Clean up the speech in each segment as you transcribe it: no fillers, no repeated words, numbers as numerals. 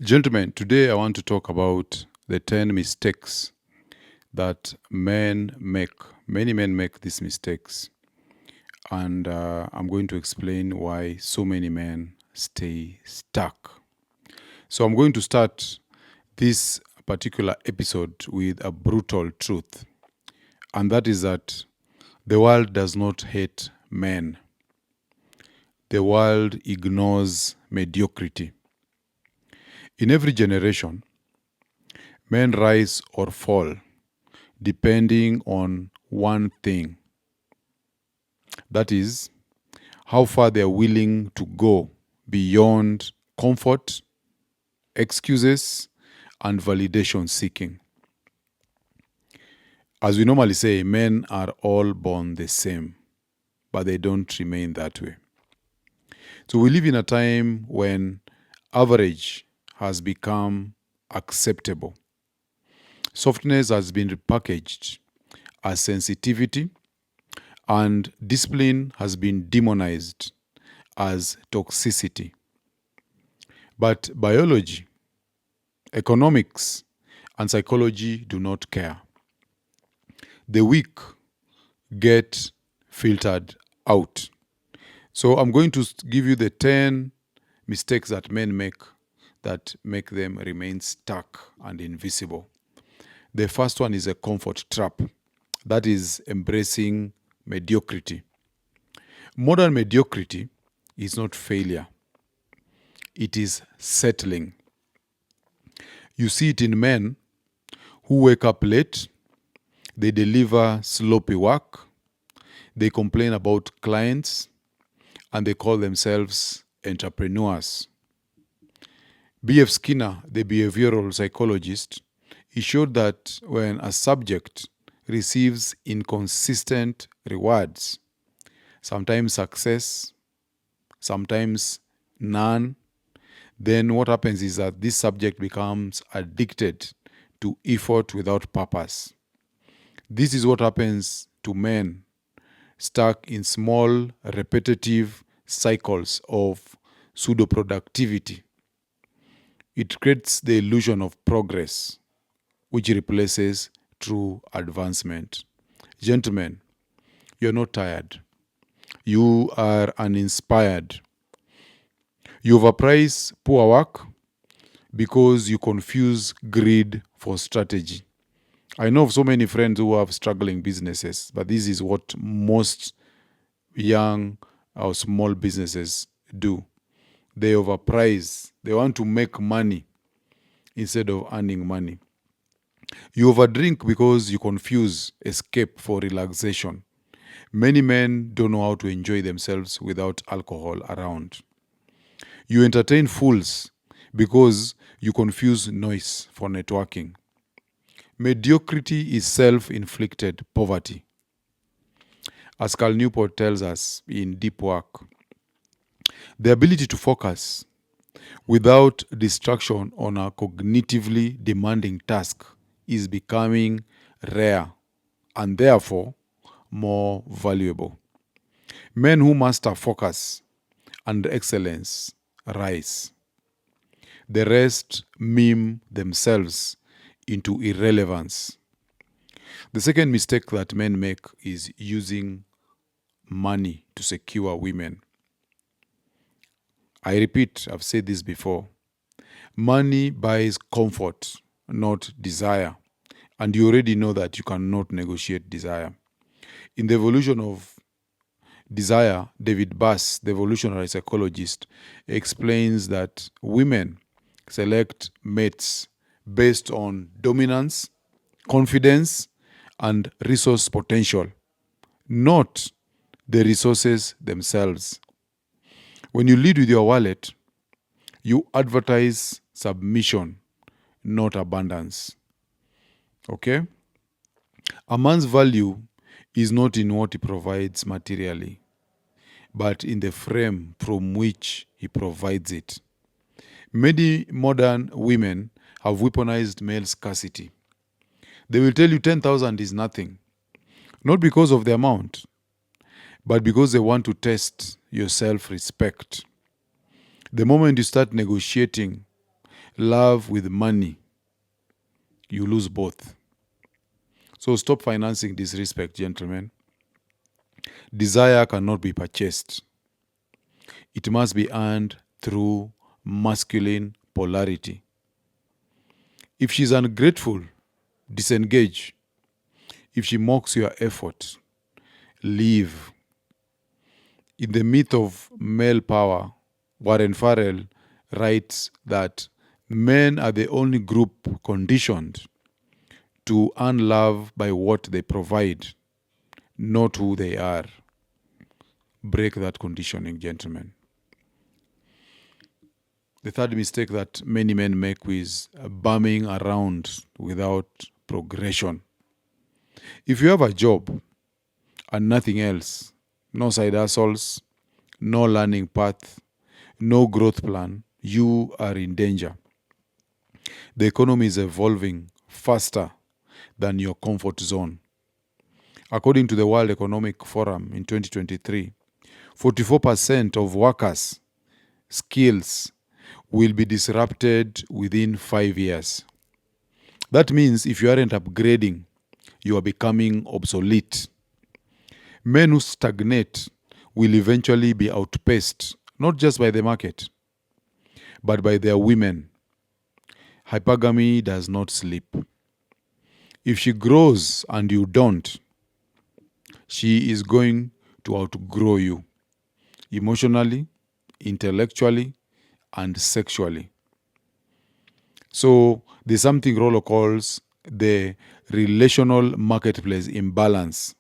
Gentlemen, today I want to talk about the 10 mistakes that men make. Many men make these mistakes, and I'm going to explain why so many men stay stuck. So, I'm going to start this particular episode with a brutal truth, and that is that the world does not hate men, the world ignores mediocrity. In every generation, men rise or fall depending on one thing, that is, how far they are willing to go beyond comfort, excuses, and validation seeking. As we normally say, men are all born the same, but they don't remain that way. So we live in a time when average has become acceptable. Softness has been repackaged as sensitivity, and discipline has been demonized as toxicity. But biology, economics, and psychology do not care. The weak get filtered out. So I'm going to give you the 10 mistakes that men make that make them remain stuck and invisible. The first one is a comfort trap. That is embracing mediocrity. Modern mediocrity is not failure. It is settling. You see it in men who wake up late, they deliver sloppy work, they complain about clients, and they call themselves entrepreneurs. B.F. Skinner, the behavioral psychologist, he showed that when a subject receives inconsistent rewards, sometimes success, sometimes none, then what happens is that this subject becomes addicted to effort without purpose. This is what happens to men stuck in small, repetitive cycles of pseudo productivity. It creates the illusion of progress, which replaces true advancement. Gentlemen, you're not tired. You are uninspired. You overprice poor work because you confuse greed for strategy. I know of so many friends who have struggling businesses, but this is what most young or small businesses do. They overprice. They want to make money instead of earning money. You overdrink because you confuse escape for relaxation. Many men don't know how to enjoy themselves without alcohol around. You entertain fools because you confuse noise for networking. Mediocrity is self-inflicted poverty. As Cal Newport tells us in Deep Work, the ability to focus without distraction on a cognitively demanding task is becoming rare and therefore more valuable. Men who master focus and excellence rise. The rest meme themselves into irrelevance. The second mistake that men make is using money to secure women. I repeat, I've said this before. Money buys comfort, not desire. And you already know that you cannot negotiate desire. In the evolution of desire, David Bass, the evolutionary psychologist, explains that women select mates based on dominance, confidence, and resource potential, not the resources themselves. When you lead with your wallet, you advertise submission, not abundance. Okay? A man's value is not in what he provides materially, but in the frame from which he provides it. Many modern women have weaponized male scarcity. They will tell you 10,000 is nothing, not because of the amount, but because they want to test your self-respect. The moment you start negotiating love with money, you lose both. So stop financing disrespect, gentlemen. Desire cannot be purchased. It must be earned through masculine polarity. If she's ungrateful, disengage. If she mocks your effort, leave. In the myth of male power, Warren Farrell writes that men are the only group conditioned to earn love by what they provide, not who they are. Break that conditioning, gentlemen. The third mistake that many men make is bumming around without progression. If you have a job and nothing else, no side hustles, no learning path, no growth plan, you are in danger. The economy is evolving faster than your comfort zone. According to the World Economic Forum in 2023, 44% of workers' skills will be disrupted within 5 years. That means if you aren't upgrading, you are becoming obsolete. Men who stagnate will eventually be outpaced, not just by the market, but by their women. Hypergamy does not sleep. If she grows and you don't, she is going to outgrow you emotionally, intellectually, and sexually. So there's something Rollo calls the relational marketplace imbalance.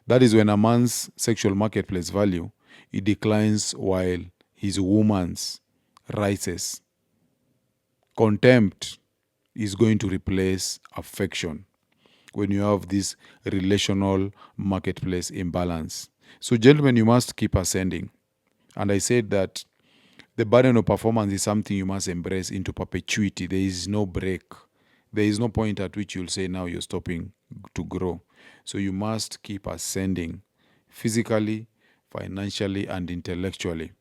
That is when a man's sexual marketplace value, it declines while his woman's rises. Contempt is going to replace affection when you have this relational marketplace imbalance. So gentlemen, you must keep ascending. And I said that the burden of performance is something you must embrace into perpetuity. There is no break. There is no point at which you'll say now you're stopping to grow. So you must keep ascending physically, financially, and intellectually.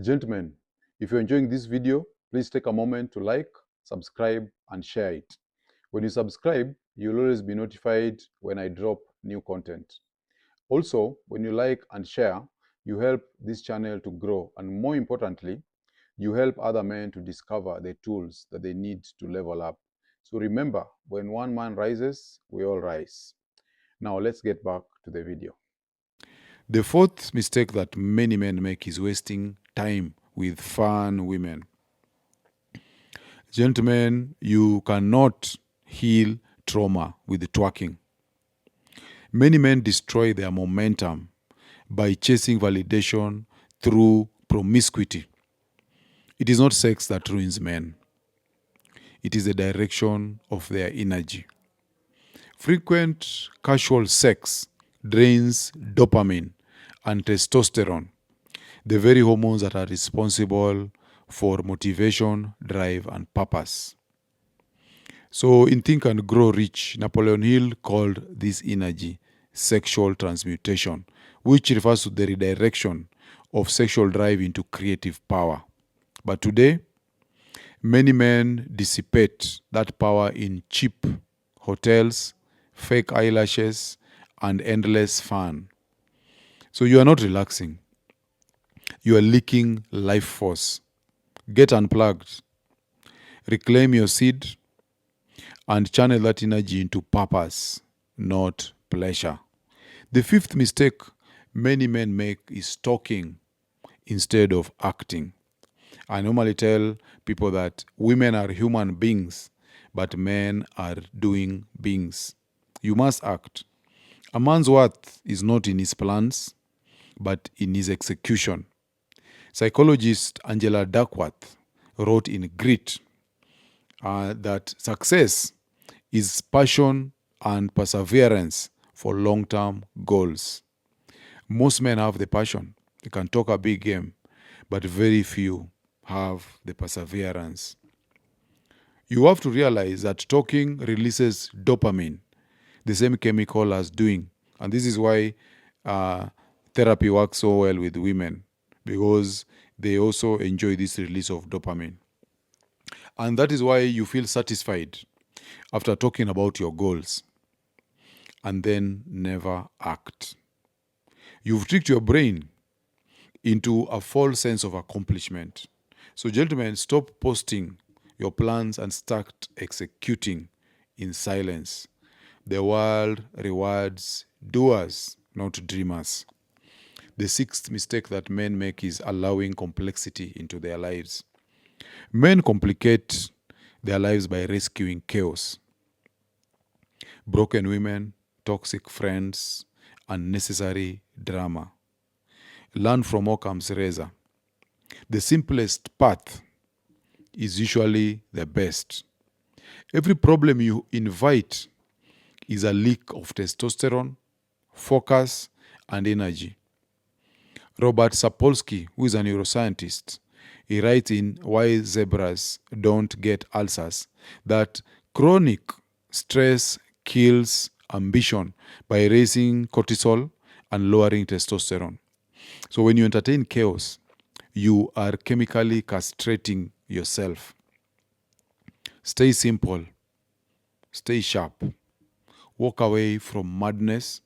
Gentlemen, if you're enjoying this video, please take a moment to like, subscribe, and share it. When you subscribe, you'll always be notified when I drop new content. Also, when you like and share, you help this channel to grow. And more importantly, you help other men to discover the tools that they need to level up. So remember, when one man rises, we all rise. Now let's get back to the video. The fourth mistake that many men make is wasting time with fun women. Gentlemen, you cannot heal trauma with twerking. Many men destroy their momentum by chasing validation through promiscuity. It is not sex that ruins men. It is the direction of their energy. Frequent casual sex drains dopamine and testosterone, the very hormones that are responsible for motivation, drive, and purpose. So in Think and Grow Rich, Napoleon Hill called this energy sexual transmutation, which refers to the redirection of sexual drive into creative power. But today, many men dissipate that power in cheap hotels, fake eyelashes, and endless fun. So you are not relaxing. You are leaking life force. Get unplugged. Reclaim your seed and channel that energy into purpose, not pleasure. The fifth mistake many men make is talking instead of acting. I normally tell people that women are human beings, but men are doing beings. You must act. A man's worth is not in his plans, but in his execution. Psychologist Angela Duckworth wrote in Grit that success is passion and perseverance for long-term goals. Most men have the passion. They can talk a big game, but very few have the perseverance. You have to realize that talking releases dopamine, the same chemical as doing. And this is why therapy works so well with women, because they also enjoy this release of dopamine. And that is why you feel satisfied after talking about your goals and then never act. You've tricked your brain into a false sense of accomplishment. So, gentlemen, stop posting your plans and start executing in silence. The world rewards doers, not dreamers. The sixth mistake that men make is allowing complexity into their lives. Men complicate their lives by rescuing chaos. Broken women, toxic friends, unnecessary drama. Learn from Occam's razor. The simplest path is usually the best. Every problem you invite is a leak of testosterone, focus, and energy. Robert Sapolsky, who is a neuroscientist, he writes in Why Zebras Don't Get Ulcers that chronic stress kills ambition by raising cortisol and lowering testosterone. So when you entertain chaos, you are chemically castrating yourself. Stay simple. Stay sharp. Walk away from madness.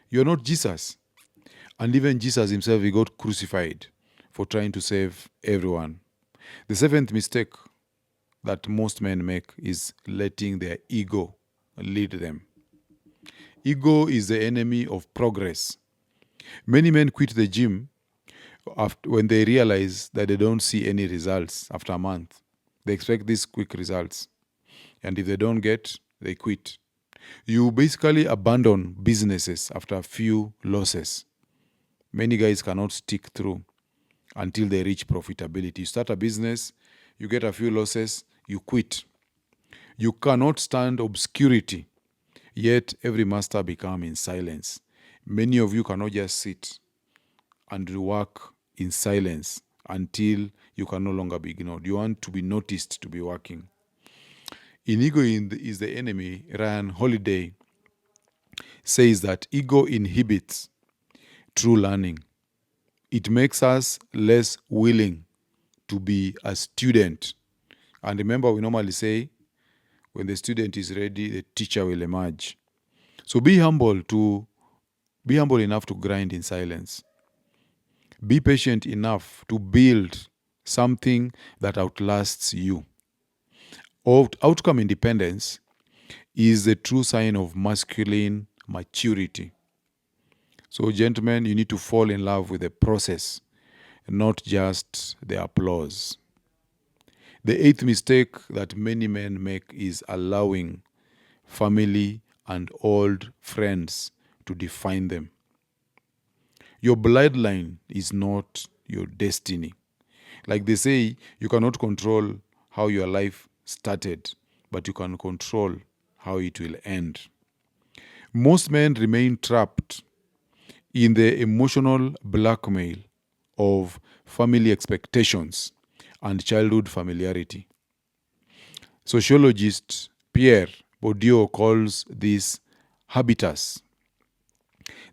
You're not Jesus. And even Jesus himself, he got crucified for trying to save everyone. The seventh mistake that most men make is letting their ego lead them. Ego is the enemy of progress. Many men quit the gym when they realize that they don't see any results after a month. They expect these quick results. And if they don't get, they quit. You basically abandon businesses after a few losses. Many guys cannot stick through until they reach profitability. You start a business, you get a few losses, you quit. You cannot stand obscurity, yet every master becomes in silence. Many of you cannot just sit and work in silence until you can no longer be ignored. You want to be noticed to be working. Ego is the enemy. Ryan Holiday says that ego inhibits true learning. It makes us less willing to be a student. And remember, we normally say, when the student is ready, the teacher will emerge. So be humble enough to grind in silence. Be patient enough to build something that outlasts you. Outcome independence is the true sign of masculine maturity. So, gentlemen, you need to fall in love with the process, not just the applause. The eighth mistake that many men make is allowing family and old friends to define them. Your bloodline is not your destiny. Like they say, you cannot control how your life started, but you can control how it will end. Most men remain trapped in the emotional blackmail of family expectations and childhood familiarity. Sociologist Pierre Bourdieu calls this habitus,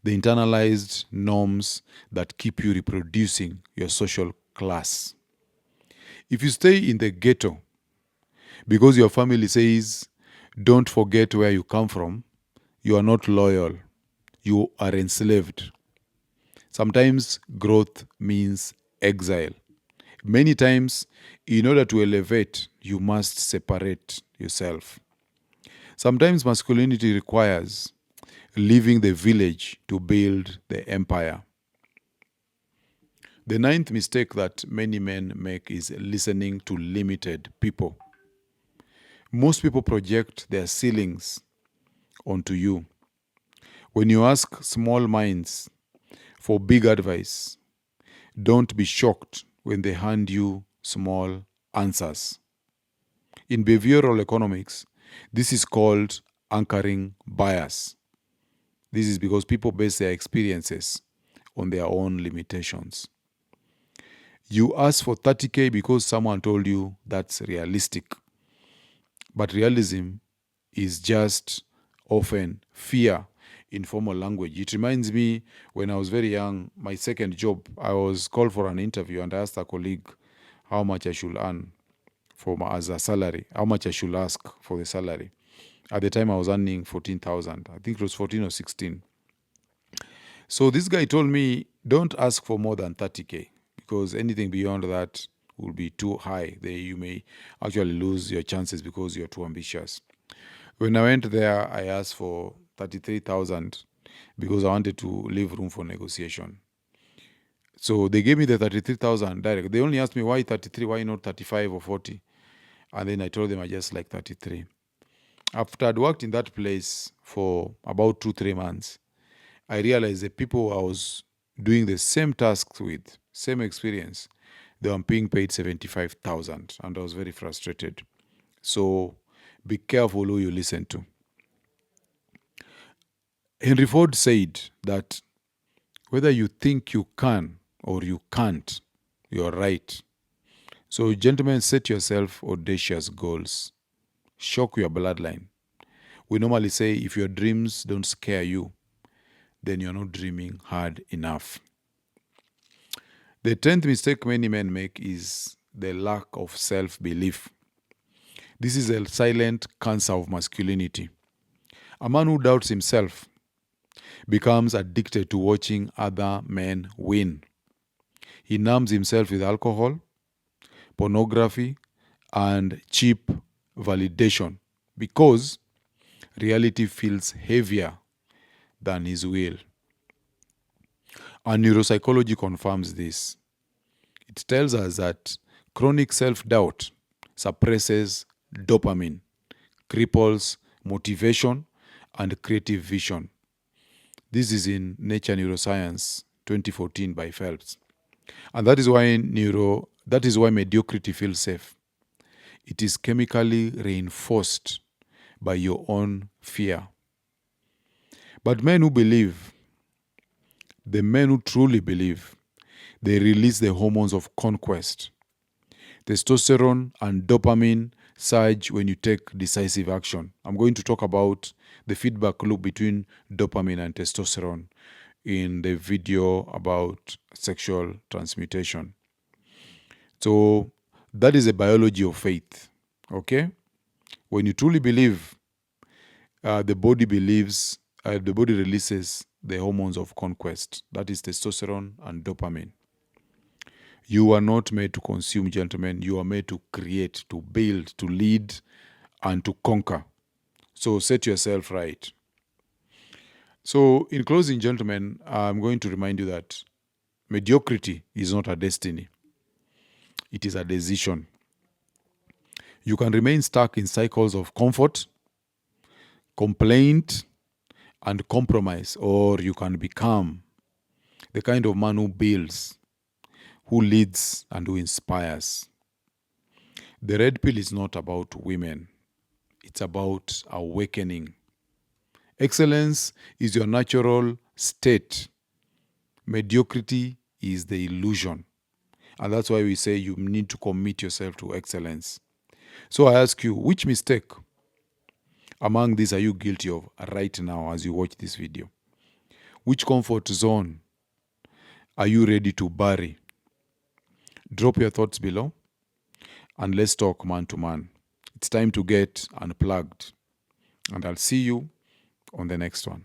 the internalized norms that keep you reproducing your social class. If you stay in the ghetto because your family says, don't forget where you come from, you are not loyal. You are enslaved. Sometimes growth means exile. Many times, in order to elevate, you must separate yourself. Sometimes masculinity requires leaving the village to build the empire. The ninth mistake that many men make is listening to limited people. Most people project their ceilings onto you. When you ask small minds for big advice, don't be shocked when they hand you small answers. In behavioral economics, this is called anchoring bias. This is because people base their experiences on their own limitations. You ask for 30K because someone told you that's realistic. But realism is just often fear in formal language. It reminds me when I was very young, my second job, I was called for an interview and I asked a colleague how much I should earn as a salary, how much I should ask for the salary. At the time I was earning 14,000. I think it was 14 or 16. So this guy told me, don't ask for more than 30K, because anything beyond that will be too high. You may actually lose your chances because you're too ambitious. When I went there, I asked for 33,000 because I wanted to leave room for negotiation. So they gave me the 33,000 direct. They only asked me, why 33, why not 35 or 40? And then I told them I just like 33. After I'd worked in that place for about 2-3 months, I realized the people I was doing the same tasks with, same experience, they were being paid 75,000, and I was very frustrated. So be careful who you listen to. Henry Ford said that whether you think you can or you can't, you're right. So gentlemen, set yourself audacious goals. Shock your bloodline. We normally say if your dreams don't scare you, then you're not dreaming hard enough. The 10th mistake many men make is the lack of self-belief. This is a silent cancer of masculinity. A man who doubts himself becomes addicted to watching other men win. He numbs himself with alcohol, pornography, and cheap validation because reality feels heavier than his will. And neuropsychology confirms this. It tells us that chronic self-doubt suppresses dopamine, cripples motivation and creative vision. This is in Nature Neuroscience 2014 by Phelps. And that is why mediocrity feels safe. It is chemically reinforced by your own fear. But men who truly believe, they release the hormones of conquest. Testosterone and dopamine surge when you take decisive action. I'm going to talk about the feedback loop between dopamine and testosterone in the video about sexual transmutation. So that is a biology of faith. Okay? When you truly believe, the body releases the hormones of conquest. That is testosterone and dopamine. You are not made to consume, gentlemen. You are made to create, to build, to lead, and to conquer. So set yourself right. So in closing, gentlemen, I'm going to remind you that mediocrity is not a destiny. It is a decision. You can remain stuck in cycles of comfort, complaint, and compromise, or you can become the kind of man who builds, who leads, and who inspires. The red pill is not about women. It's about awakening. Excellence is your natural state. Mediocrity is the illusion. And that's why we say you need to commit yourself to excellence. So I ask you, which mistake among these are you guilty of right now as you watch this video? Which comfort zone are you ready to bury? Drop your thoughts below and let's talk man to man. It's time to get unplugged. And I'll see you on the next one.